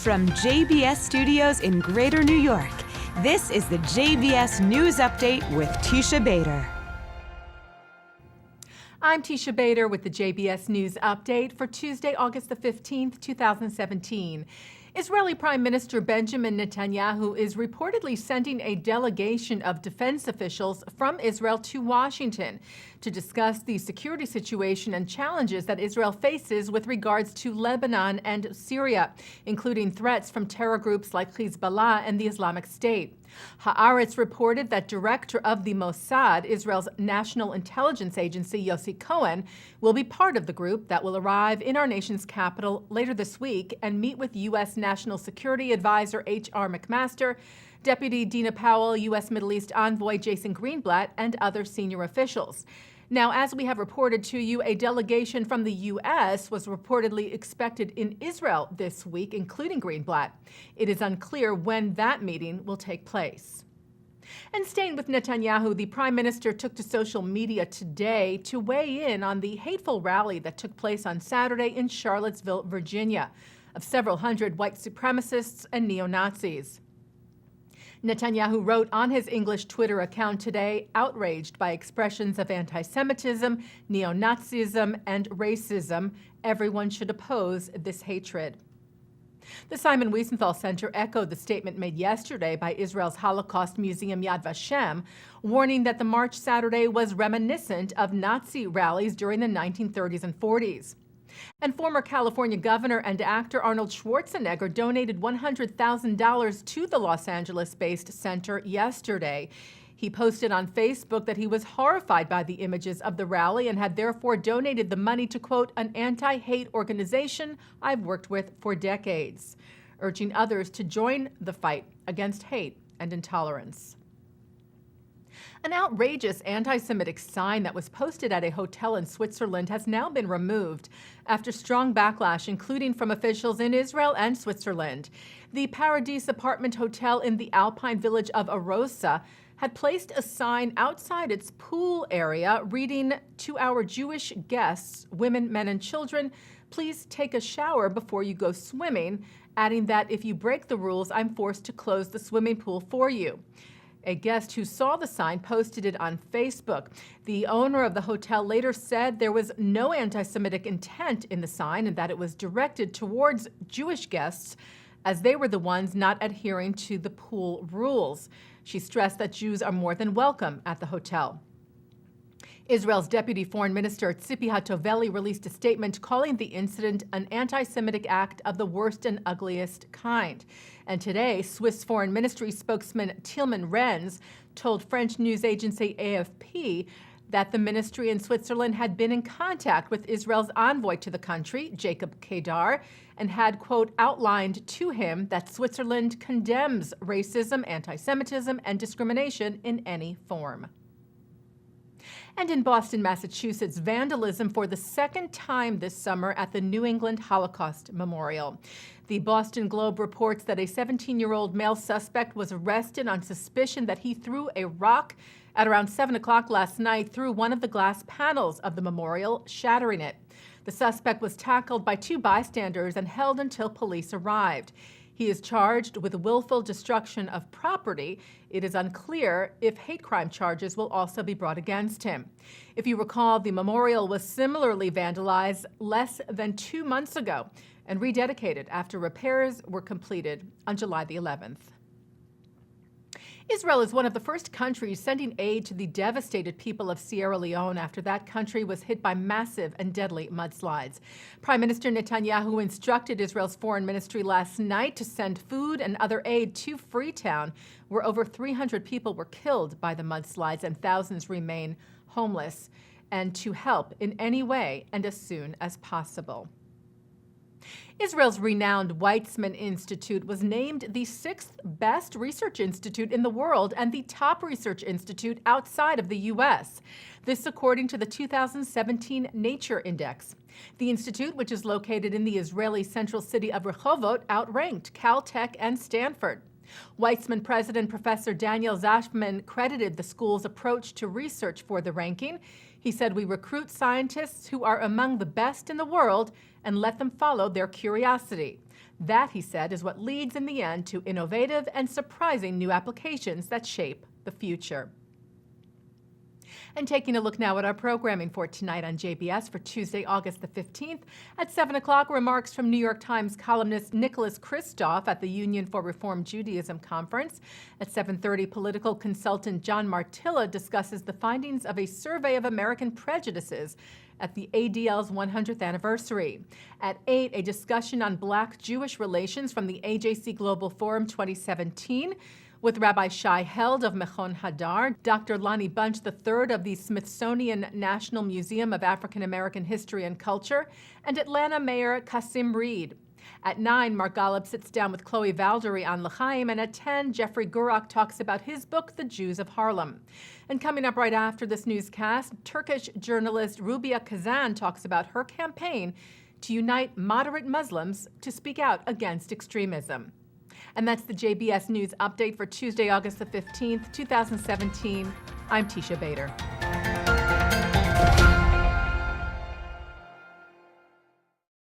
From JBS Studios in Greater New York, this is the JBS News Update with Teisha Bader. I'm Teisha Bader with the JBS News Update for Tuesday, August the 15th, 2017. Israeli Prime Minister Benjamin Netanyahu is reportedly sending a delegation of defense officials from Israel to Washington to discuss the security situation and challenges that Israel faces with regards to Lebanon and Syria, including threats from terror groups like Hezbollah and the Islamic State. Haaretz reported that director of the Mossad, Israel's national intelligence agency, Yossi Cohen, will be part of the group that will arrive in our nation's capital later this week and meet with U.S. National Security Advisor H.R. McMaster, Deputy Dina Powell, U.S. Middle East Envoy Jason Greenblatt, and other senior officials. Now, as we have reported to you, a delegation from the U.S. was reportedly expected in Israel this week, including Greenblatt. It is unclear when that meeting will take place. And staying with Netanyahu, the prime minister took to social media today to weigh in on the hateful rally that took place on Saturday in Charlottesville, Virginia, of several hundred white supremacists and neo-Nazis. Netanyahu wrote on his English Twitter account today, outraged by expressions of anti-Semitism, neo-Nazism, and racism. Everyone should oppose this hatred. The Simon Wiesenthal Center echoed the statement made yesterday by Israel's Holocaust Museum Yad Vashem, warning that the march Saturday was reminiscent of Nazi rallies during the 1930s and 40s. And former California governor and actor Arnold Schwarzenegger donated $100,000 to the Los Angeles-based center yesterday. He posted on Facebook that he was horrified by the images of the rally and had therefore donated the money to, quote, an anti-hate organization I've worked with for decades, urging others to join the fight against hate and intolerance. An outrageous anti-Semitic sign that was posted at a hotel in Switzerland has now been removed after strong backlash, including from officials in Israel and Switzerland. The Paradise apartment hotel in the Alpine village of Arosa had placed a sign outside its pool area reading, "To our Jewish guests, women, men, and children, please take a shower before you go swimming," adding that if you break the rules, I'm forced to close the swimming pool for you. A guest who saw the sign posted it on Facebook. The owner of the hotel later said there was no anti-Semitic intent in the sign and that it was directed towards Jewish guests as they were the ones not adhering to the pool rules. She stressed that Jews are more than welcome at the hotel. Israel's Deputy Foreign Minister Tzipi Hatoveli released a statement calling the incident an anti-Semitic act of the worst and ugliest kind. And today, Swiss Foreign Ministry spokesman Tilman Renz told French news agency AFP that the ministry in Switzerland had been in contact with Israel's envoy to the country, Jacob Kedar, and had, quote, outlined to him that Switzerland condemns racism, anti-Semitism, and discrimination in any form. And in Boston, Massachusetts, vandalism for the second time this summer at the New England Holocaust Memorial. The Boston Globe reports that a 17-year-old male suspect was arrested on suspicion that he threw a rock at around 7 o'clock last night through one of the glass panels of the memorial, shattering it. The suspect was tackled by two bystanders and held until police arrived. He is charged with willful destruction of property. It is unclear if hate crime charges will also be brought against him. If you recall, the memorial was similarly vandalized less than 2 months ago and rededicated after repairs were completed on July the 11th. Israel is one of the first countries sending aid to the devastated people of Sierra Leone after that country was hit by massive and deadly mudslides. Prime Minister Netanyahu instructed Israel's foreign ministry last night to send food and other aid to Freetown, where over 300 people were killed by the mudslides and thousands remain homeless, and to help in any way and as soon as possible. Israel's renowned Weitzman Institute was named the 6th best research institute in the world and the top research institute outside of the U.S. This according to the 2017 Nature Index. The institute, which is located in the Israeli central city of Rehovot, outranked Caltech and Stanford. Weitzman president Professor Daniel Zashman credited the school's approach to research for the ranking. He He said, "We recruit scientists who are among the best in the world and let them follow their curiosity. That," he said, "is what leads in the end to innovative and surprising new applications that shape the future." And taking a look now at our programming for tonight on JBS for Tuesday, August the 15th. At 7 o'clock, remarks from New York Times columnist Nicholas Kristof at the Union for Reform Judaism Conference. At 7:30, political consultant John Martilla discusses the findings of a survey of American prejudices at the ADL's 100th anniversary. At 8, a discussion on Black-Jewish relations from the AJC Global Forum 2017. With Rabbi Shai Held of Mechon Hadar, Dr. Lonnie Bunch III of the Smithsonian National Museum of African American History and Culture, and Atlanta Mayor Kasim Reed. At 9, Mark Golub sits down with Chloe Valdery on L'chaim, and at 10, Jeffrey Gurak talks about his book, The Jews of Harlem. And coming up right after this newscast, Turkish journalist Rubia Kazan talks about her campaign to unite moderate Muslims to speak out against extremism. And that's the JBS News Update for Tuesday, August the 15th, 2017. I'm Teisha Bader.